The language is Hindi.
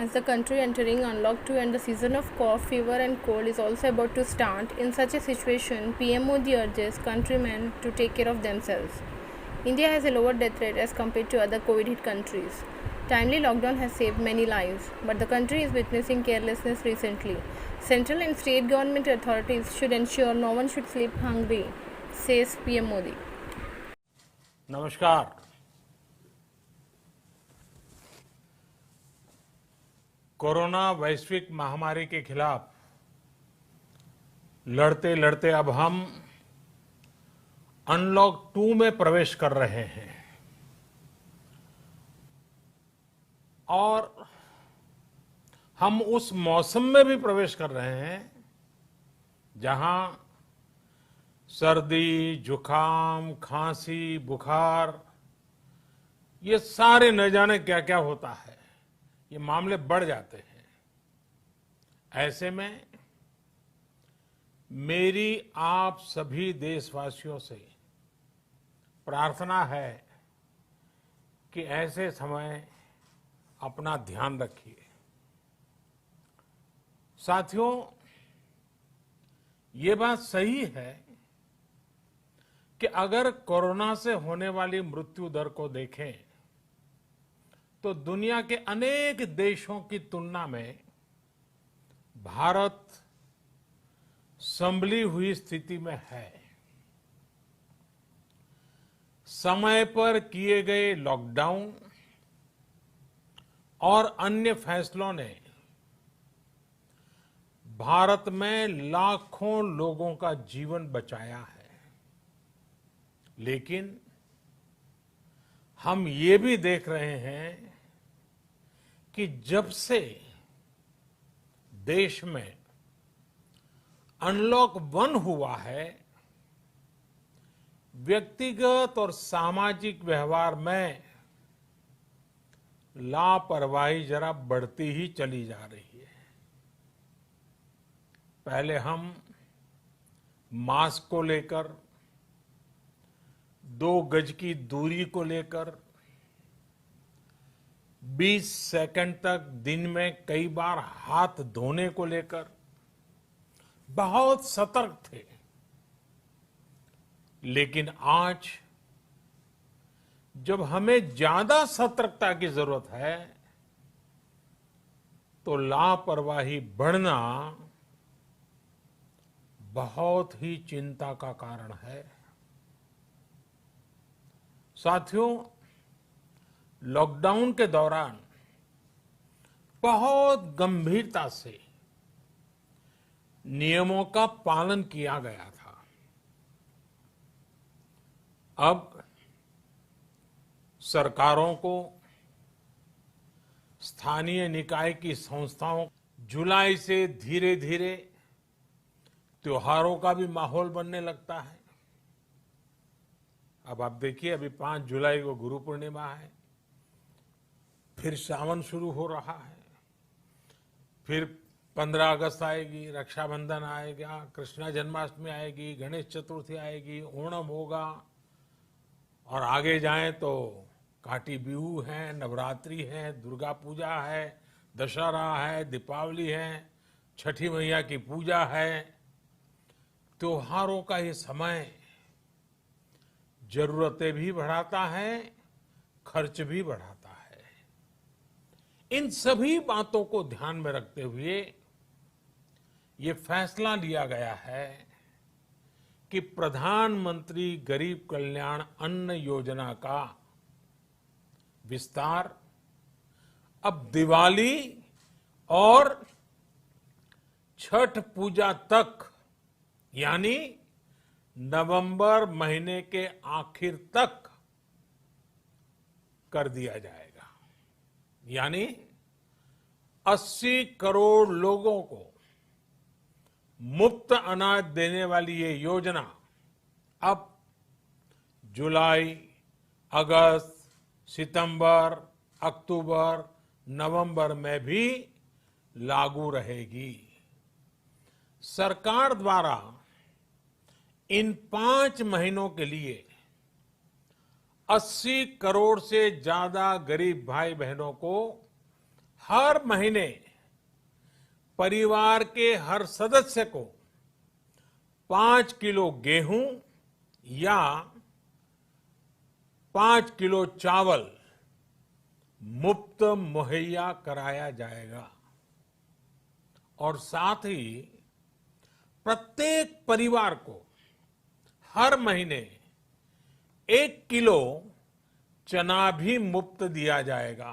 As the country entering unlock 2 and the season of cough, fever and cold is also about to start, in such a situation, PM Modi urges countrymen to take care of themselves. India has a lower death rate as compared to other COVID-hit countries. Timely lockdown has saved many lives, but the country is witnessing carelessness recently. Central and state government authorities should ensure no one should sleep hungry, says PM Modi. नमस्कार। कोरोना वैश्विक महामारी के खिलाफ लड़ते लड़ते अब हम अनलॉक 2 में प्रवेश कर रहे हैं और हम उस मौसम में भी प्रवेश कर रहे हैं जहां सर्दी, जुकाम, खांसी, बुखार ये सारे न जाने क्या क्या होता है, ये मामले बढ़ जाते हैं। ऐसे में मेरी आप सभी देशवासियों से प्रार्थना है कि ऐसे समय अपना ध्यान रखिए। साथियों, ये बात सही है कि अगर कोरोना से होने वाली मृत्यु दर को देखें तो दुनिया के अनेक देशों की तुलना में भारत संभली हुई स्थिति में है। समय पर किए गए लॉकडाउन और अन्य फैसलों ने भारत में लाखों लोगों का जीवन बचाया है, लेकिन हम ये भी देख रहे हैं कि जब से देश में अनलॉक 1 हुआ है, व्यक्तिगत और सामाजिक व्यवहार में लापरवाही जरा बढ़ती ही चली जा रही है। पहले हम मास्क को लेकर, 2 गज की दूरी को लेकर 20 सेकंड तक दिन में कई बार हाथ धोने को लेकर बहुत सतर्क थे, लेकिन आज जब हमें ज्यादा सतर्कता की जरूरत है तो लापरवाही बढ़ना बहुत ही चिंता का कारण है। साथियों, लॉकडाउन के दौरान बहुत गंभीरता से नियमों का पालन किया गया था। अब सरकारों को, स्थानीय निकाय की संस्थाओं, जुलाई से धीरे धीरे त्योहारों का भी माहौल बनने लगता है। अब आप देखिए, अभी 5 जुलाई को गुरु पूर्णिमा है, फिर सावन शुरू हो रहा है, फिर 15 अगस्त आएगी, रक्षाबंधन आएगा, कृष्णा जन्माष्टमी आएगी, गणेश चतुर्थी आएगी, ओणम होगा और आगे जाएं तो काटी बिहू है, नवरात्रि है, दुर्गा पूजा है, दशहरा है, दीपावली है, छठी मैया की पूजा है। त्योहारों का ये समय जरूरतें भी बढ़ाता है, खर्च भी बढ़ाता है। इन सभी बातों को ध्यान में रखते हुए ये फैसला लिया गया है कि प्रधानमंत्री गरीब कल्याण अन्न योजना का विस्तार अब दिवाली और छठ पूजा तक, यानी नवंबर महीने के आखिर तक कर दिया जाएगा। यानी 80 करोड़ लोगों को मुफ्त अनाज देने वाली ये योजना अब जुलाई, अगस्त, सितंबर, अक्टूबर, नवंबर में भी लागू रहेगी। सरकार द्वारा इन 5 महीनों के लिए 80 करोड़ से ज्यादा गरीब भाई बहनों को हर महीने परिवार के हर सदस्य को 5 किलो गेहूं या 5 किलो चावल मुफ्त मुहैया कराया जाएगा और साथ ही प्रत्येक परिवार को हर महीने 1 किलो चना भी मुफ्त दिया जाएगा।